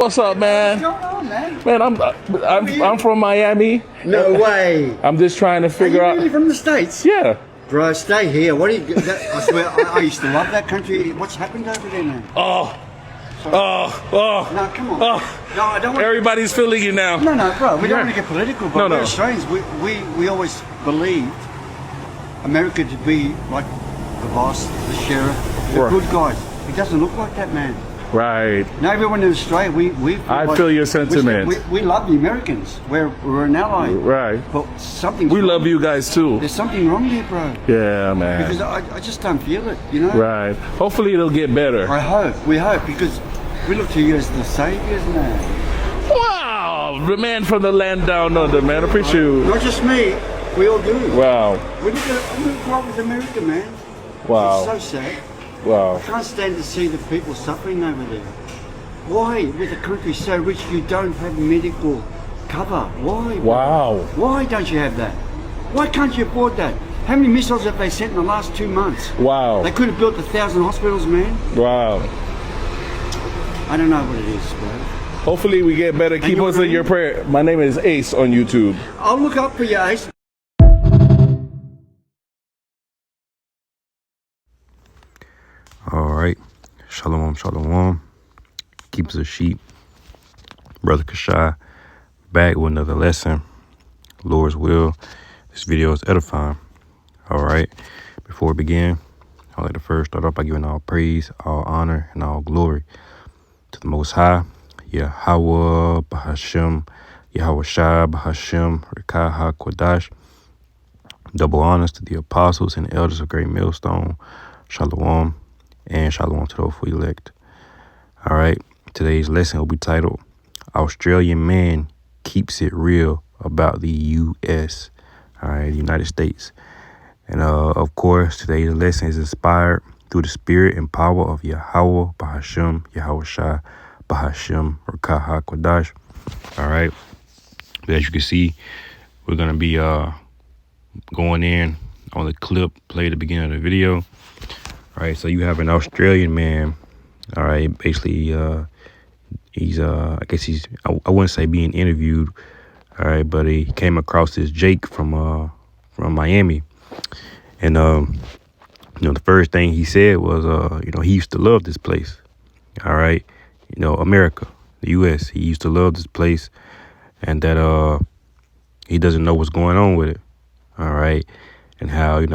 What's up, man? What's going on, man? Man, I'm from Miami. No way. I'm just trying to Are figure you out. really from the States? Yeah. Bro, stay here. What do you? I swear, I used to love that country. What's happened over there, man? Oh. No, come on. No, I don't want. Everybody's feeling you now. No, bro. We don't want to get political, but No. we're Australians. We always believed America to be like the boss, the sheriff, the Right. good guys. It doesn't look like that, man. Right. Now everyone in Australia, we I feel your sentiment. We love the Americans. We're an ally. Right. But something's We wrong. love you guys too. There's something wrong here, bro. Yeah, man. Because I just don't feel it, you know? Right. Hopefully it'll get better. We hope, because we look to you as the saviors, man. Wow. The man from the land down under, man. Appreciate you. Not just me, we all do. Wow. We grew up with America, man. Wow. It's so sad. Wow. I can't stand to see the people suffering over there. Why, with a country so rich, you don't have medical cover? Why? Wow. Why don't you have that? Why can't you afford that? How many missiles have they sent in the last 2 months? Wow. They could have built 1,000 hospitals, man. Wow. I don't know what it is, bro. Hopefully we get better. Keep your us in name? your prayer. My name is Ace on YouTube. I'll look up for you, Ace. All right. Shalom, shalom. Keeps a sheep. Brother Kashai back with another lesson. Lord's will. This video is edifying. All right. Before we begin, I'd like to first start off by giving all praise, all honor, and all glory to the Most High, Yahweh, Bahashem, Yahweh Shai, Bahashem, Rekah HaKodash. Double honors to the apostles and elders of Great Millstone. Shalom. And shalom to those who elect. All right. Today's lesson will be titled, Australian Man Keeps It Real About the U.S. All right, the United States. And of course, today's lesson is inspired through the spirit and power of Yahweh, Bahashem, Yahweh Shai, Bahashem, Rekah HaKodash. All right. But as you can see, we're going to be going in on the clip played at the beginning of the video. All right, so you have an Australian man. All right, basically, he's I guess he's I wouldn't say being interviewed. All right, but he came across this Jake from Miami, and the first thing he said was he used to love this place. All right, America, the U.S. He used to love this place, and that he doesn't know what's going on with it. All right, and how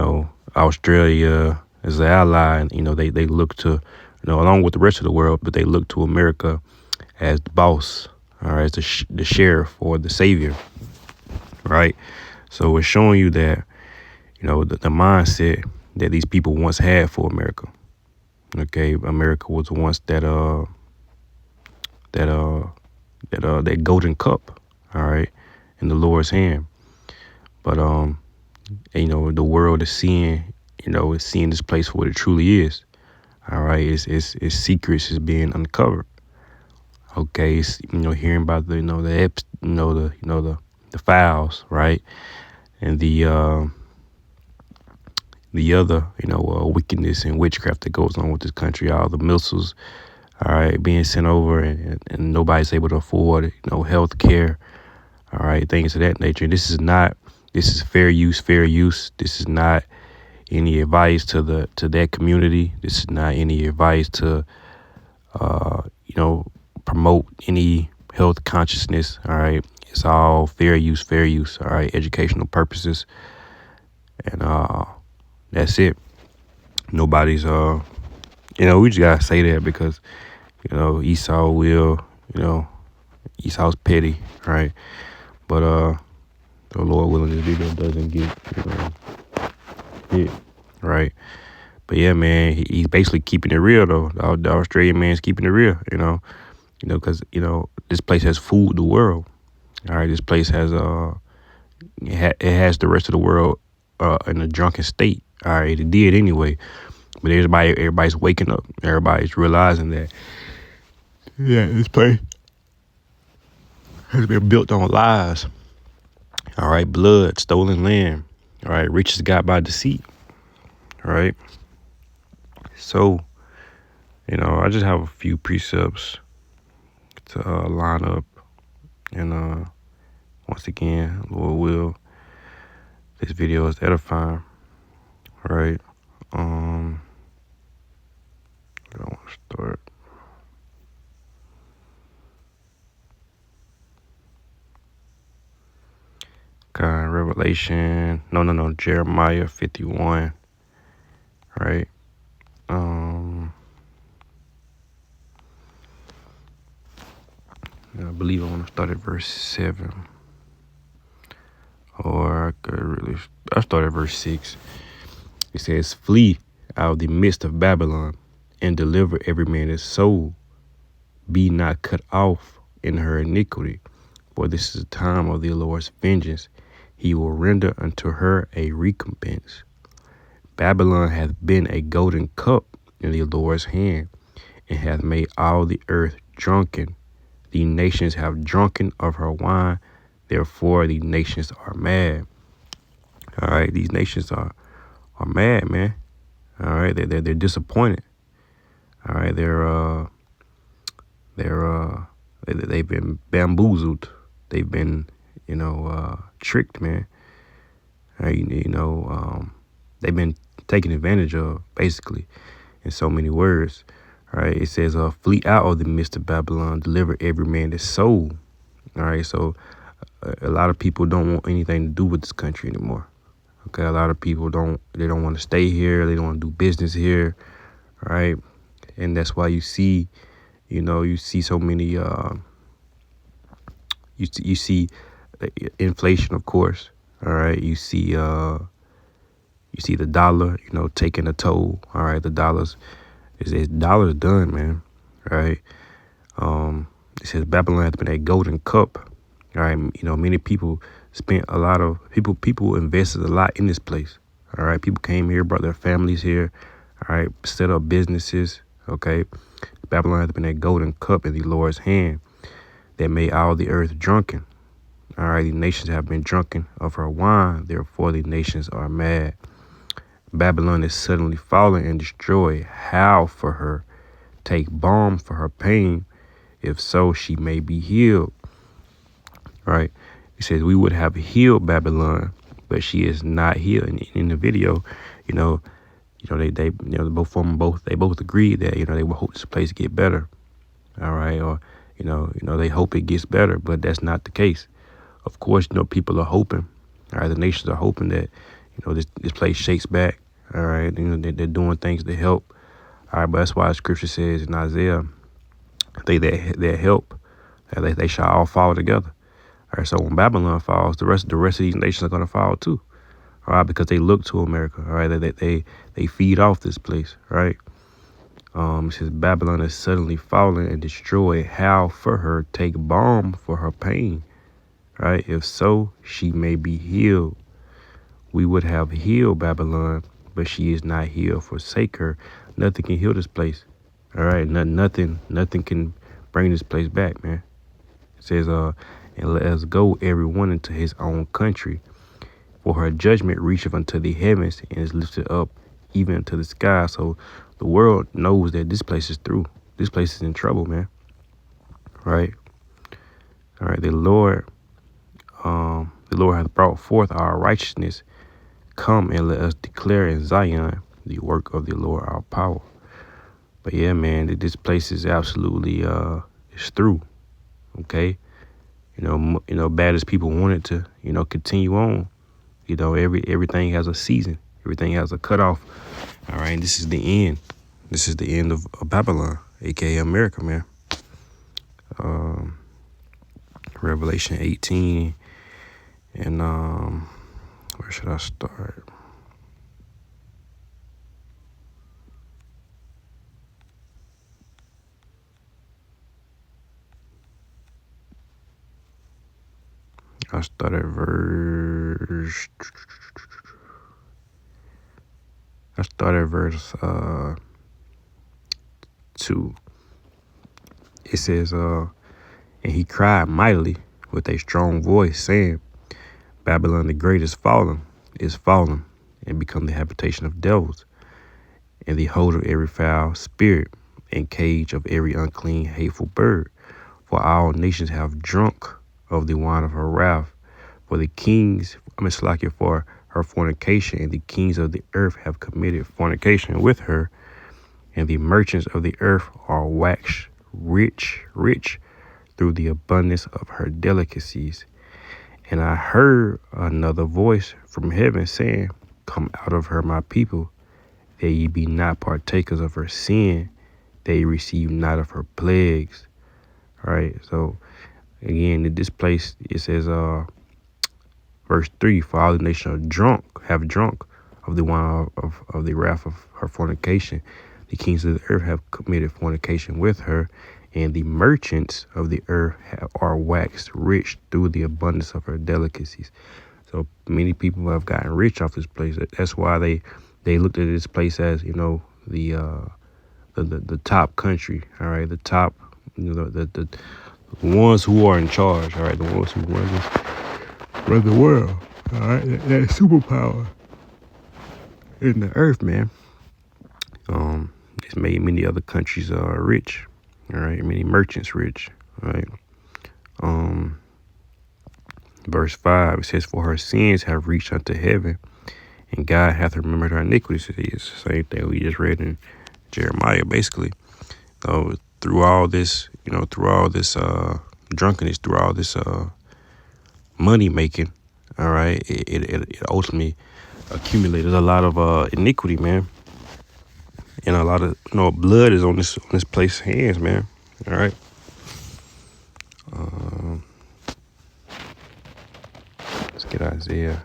Australia as an ally, and they look to, along with the rest of the world, but they look to America as the boss, all right, as the sheriff or the savior, right? So it's showing you that, the mindset that these people once had for America. Okay, America was once that golden cup, all right, in the Lord's hand, but the world is seeing. Is seeing this place for what it truly is. All right, its secrets is being uncovered. Okay, it's hearing about the the files, right, and the other wickedness and witchcraft that goes on with this country. All the missiles, all right, being sent over, and nobody's able to afford health care. All right, things of that nature. This is fair use. This is not any advice to that community. This is not any advice to promote any health consciousness. All right, it's all fair use. All right, educational purposes, and that's it. Nobody's we just gotta say that because Esau will Esau's petty, right? But the Lord willing, this video doesn't get hit, right? But yeah, man, he's basically keeping it real though. The Australian man's keeping it real, because this place has fooled the world. All right, this place has it has the rest of the world in a drunken state. All right, it did anyway. But everybody's waking up. Everybody's realizing that this place has been built on lies. All right, blood, stolen land. All right, riches got by deceit. All right. So, I just have a few precepts to line up. And once again, Lord will, this video is edifying, right? I want to start. Okay, Revelation. No, Jeremiah 51, right? I believe I want to start at verse 7. Or I start at verse 6. It says, "Flee out of the midst of Babylon, and deliver every man his soul. Be not cut off in her iniquity, for this is the time of the Lord's vengeance. He will render unto her a recompense. Babylon hath been a golden cup in the Lord's hand, and hath made all the earth drunken. The nations have drunken of her wine, therefore the nations are mad." All right, these nations are mad, man. All right, they're disappointed. All right, they've been bamboozled. They've been, tricked, man. They've been taken advantage of, basically, in so many words. All right, it says, "Flee out of the midst of Babylon, deliver every man his soul." All right, so a lot of people don't want anything to do with this country anymore. Okay, a lot of people don't want to stay here. They don't want to do business here. All right, and that's why you see so many. You see inflation, of course. All right, you see the dollar, taking a toll. All right, the dollar's done, man. All right. It says Babylon has been a golden cup. All right, many people spent a lot of people invested a lot in this place. All right, people came here, brought their families here. All right, set up businesses. Okay, Babylon has been a golden cup in the Lord's hand that made all the earth drunken. All right, the nations have been drunken of her wine, therefore the nations are mad. Babylon is suddenly fallen and destroyed. Howl for her, take balm for her pain, if so she may be healed. All right, it says we would have healed Babylon, but she is not healed. And in the video, they both agreed that they will hope this place get better. All right, or they hope it gets better, but that's not the case. Of course, people are hoping. All right, the nations are hoping that this place shakes back. All right, they're doing things to help. All right, but that's why the scripture says in Isaiah, that help, they shall all fall together. All right, so when Babylon falls, the rest of these nations are going to fall too. All right, because they look to America. All right, they feed off this place. Right. It says Babylon is suddenly fallen and destroyed. Howl for her, take balm for her pain. Right, if so, she may be healed. We would have healed Babylon, but she is not healed. Forsake her. Nothing can heal this place. All right, nothing can bring this place back, man. It says, and let us go everyone into his own country. For her judgment reacheth unto the heavens and is lifted up even to the sky. So the world knows that this place is through. This place is in trouble, man. Right. All right. The Lord hath brought forth our righteousness. Come and let us declare in Zion the work of the Lord our power. But yeah, man, this place is absolutely it's through. Okay. Bad as people want it to, continue on. Everything has a season. Everything has a cutoff. All right. And this is the end. This is the end of Babylon, aka America, man. Revelation 18. And where should I start? I start at verse 2. It says, and he cried mightily with a strong voice, saying, Babylon the great is fallen, and become the habitation of devils, and the hold of every foul spirit, and cage of every unclean, hateful bird. for all nations have drunk of the wine of her wrath. For the kings, for her fornication, and the kings of the earth have committed fornication with her, and the merchants of the earth are waxed rich through the abundance of her delicacies. And I heard another voice from heaven saying, Come out of her, my people, that ye be not partakers of her sin, that ye receive not of her plagues. All right, so again, in this place, it says, verse 3, for all the nations have drunk of the wine of the wrath of her fornication. The kings of the earth have committed fornication with her, and the merchants of the earth are waxed rich through the abundance of her delicacies. So many people have gotten rich off this place. That's why they looked at this place as, the top country. All right, the top, the ones who are in charge. All right, the ones who run the world. All right, that superpower in the earth, man. It's made many other countries rich. All right, many merchants rich. All right. Verse 5, it says, For her sins have reached unto heaven, and God hath remembered her iniquities. It's the same thing we just read in Jeremiah, basically. So through all this, drunkenness, through all this money making, all right, it ultimately accumulated a lot of iniquity, man. And a lot of blood is on this place's hands, man. All right. Let's get Isaiah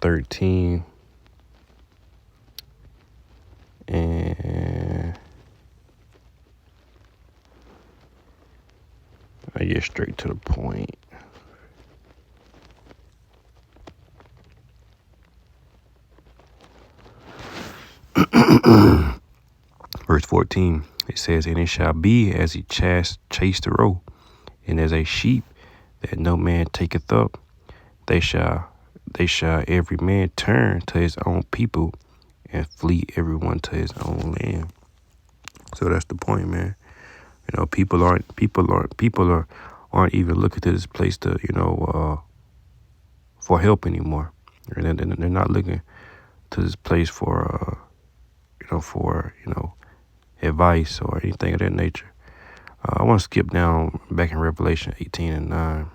13, and I get straight to the point. Verse 14, it says, And it shall be as he chased the roe, and as a sheep that no man taketh up, they shall every man turn to his own people, and flee everyone to his own land. So that's the point, man. People aren't even looking to this place to for help anymore. They're not looking to this place for advice or anything of that nature. I want to skip down back in Revelation 18 and 9.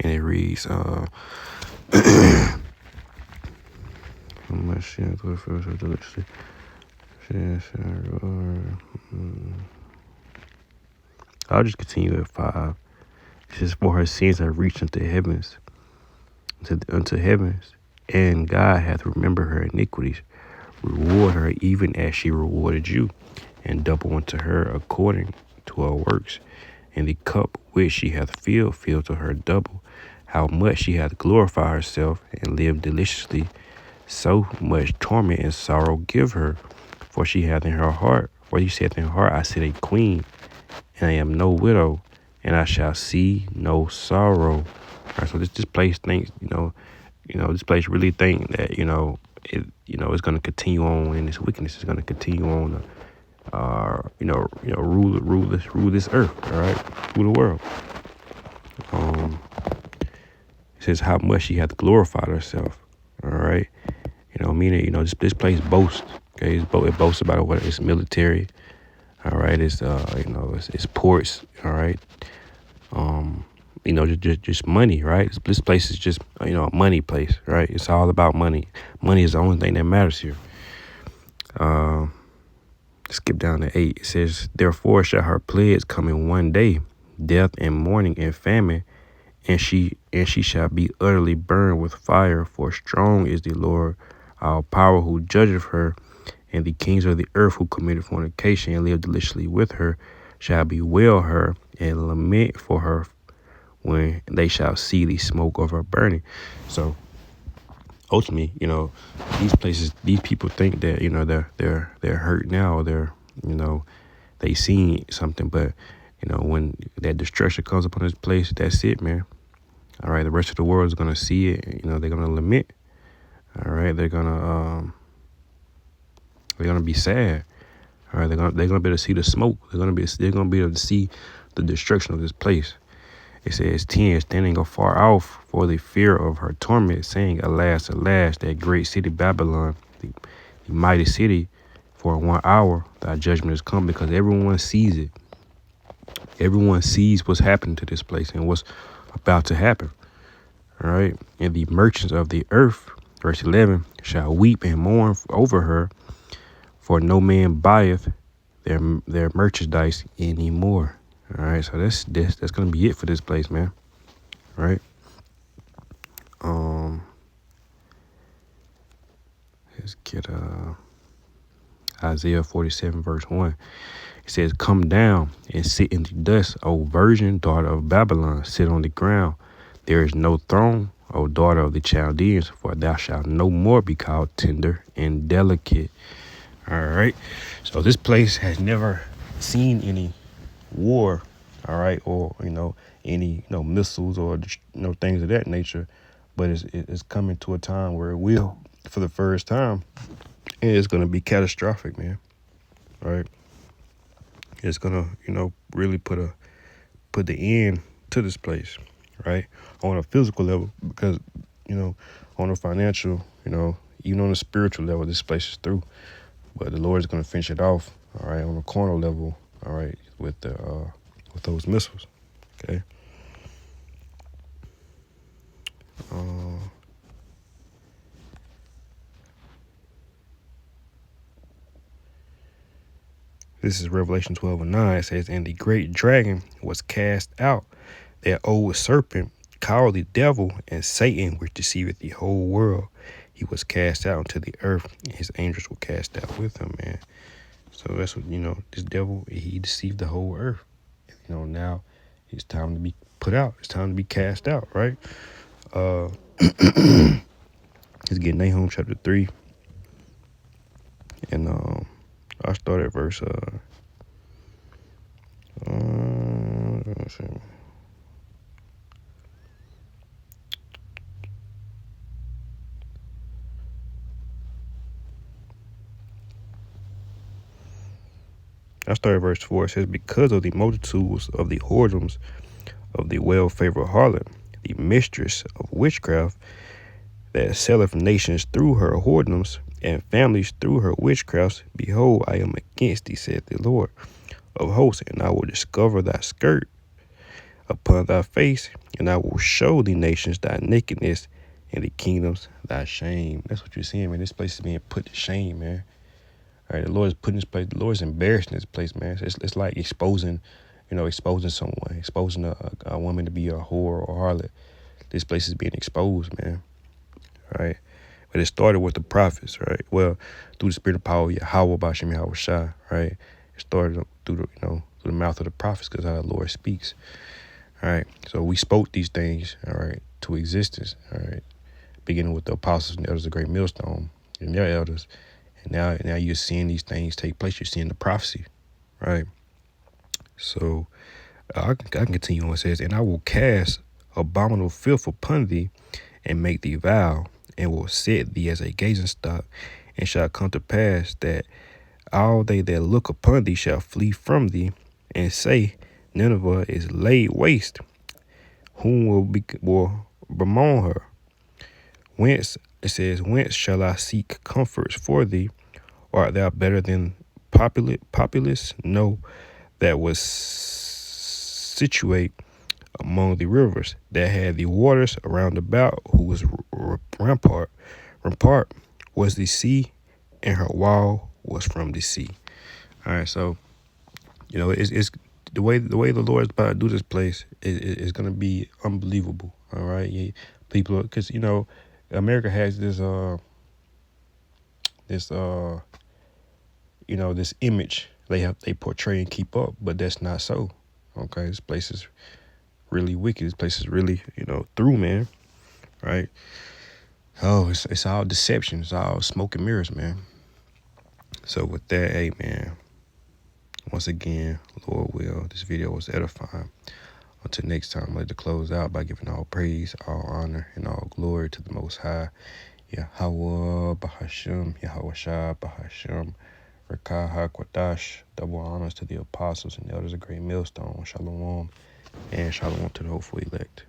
And it reads, I'll just continue at 5. It says, For her sins have reached unto heavens, and God hath remembered her iniquities. Reward her even as she rewarded you, and double unto her according to her works. And the cup which she hath filled to her double. How much she hath glorified herself and lived deliciously, so much torment and sorrow give her. For she saith in her heart, I sit a queen, and I am no widow, and I shall see no sorrow. All right, so this place thinks, this place really think that, it's going to continue on in this wickedness. It's going to continue on rule this earth, all right, rule the world. It says how much she hath glorified herself, all right, meaning, this place boasts, okay, it boasts about what its military, all right, it's it's ports, all right, just money, right? This place is just a money place, right? It's all about money. Money is the only thing that matters here. Skip down to 8. It says, Therefore shall her plagues come in one day, death and mourning and famine, and she shall be utterly burned with fire. For strong is the Lord our power, who judgeth her, and the kings of the earth who committed fornication and lived deliciously with her shall bewail her and lament for her when they shall see the smoke of her burning. So ultimately, these people think that they're hurt now, or they seen something, but when that destruction comes upon this place, that's it, man. All right, the rest of the world is gonna see it. They're gonna lament. All right, they're gonna be sad. All right, they're gonna be able to see the smoke. They're gonna be able to see the destruction of this place. It says 10, standing afar off for the fear of her torment, saying, Alas, alas, that great city Babylon, the mighty city, for 1 hour thy judgment is come, because everyone sees it. Everyone sees what's happening to this place and what's about to happen. All right. And the merchants of the earth, verse 11, shall weep and mourn over her, for no man buyeth their merchandise anymore. All right. So that's going to be it for this place, man. All right. Let's get Isaiah 47, verse 1. It says, Come down and sit in the dust, O virgin, daughter of Babylon, sit on the ground. There is no throne, O daughter of the Chaldeans, for thou shalt no more be called tender and delicate. All right. So this place has never seen any war, all right, or, any, missiles or, things of that nature. But it's coming to a time where it will, for the first time, and it's going to be catastrophic, man. All right. It's going to, really put the end to this place, right? On a physical level, because, on a financial, even on a spiritual level, this place is through. But the Lord is going to finish it off, all right, on a carnal level, all right, with those missiles, okay? This is Revelation 12:9. It says, And the great dragon was cast out, that old serpent, called the devil and Satan, which deceiveth the whole world. He was cast out into the earth, and his angels were cast out with him, man. So that's what, this devil, he deceived the whole earth. Now it's time to be put out. It's time to be cast out, right? Let's get Nahum chapter 3. And I start at verse I start at verse 4. It says, Because of the multitudes of the whoredoms of the well-favored harlot, the mistress of witchcraft, that selleth nations through her whoredoms, and families through her witchcrafts, behold, I am against thee, saith the Lord of hosts, and I will discover thy skirt upon thy face, and I will show the nations thy nakedness, and the kingdoms thy shame. That's what you're seeing, man. This place is being put to shame, man. All right, the Lord is putting this place. The Lord is embarrassing this place, man. It's like exposing someone, exposing a woman to be a whore or harlot. This place is being exposed, man. All right, but it started with the prophets, right? Well, through the spirit of power, Yahweh Bashim Yahweh Shai, right? It started through the mouth of the prophets, because how the Lord speaks. All right, so we spoke these things, all right, to existence, all right, beginning with the apostles and elders of Great Millstone and their elders. And now you're seeing these things take place. You're seeing the prophecy, right? So I can continue on. It says, And I will cast abominable filth upon thee, and make thee vile, and will set thee as a gazing stock. And shall come to pass that all they that look upon thee shall flee from thee, and say, Nineveh is laid waste. Whom will bemoan her? Whence shall I seek comforts for thee? Art thou better than populace? No, that was situate among the rivers, that had the waters around about, whose rampart was the sea, and her wall was from the sea. All right, so it's the way the Lord is about to do this place is going to be unbelievable. All right, people, because America has this this image they portray and keep up, but that's not so. Okay, this place is really wicked. This place is really through, man. Right? Oh, it's all deception. It's all smoke and mirrors, man. So with that, hey man, once again, Lord will, this video was edifying. Until next time, I'd like to close out by giving all praise, all honor, and all glory to the Most High. Yahweh Bahashim, Yahweh Shah Bahashim, Rakah HaKwadash. Double honors to the apostles and elders of Great Millstone. Shalom. And shalom to the hopeful elect.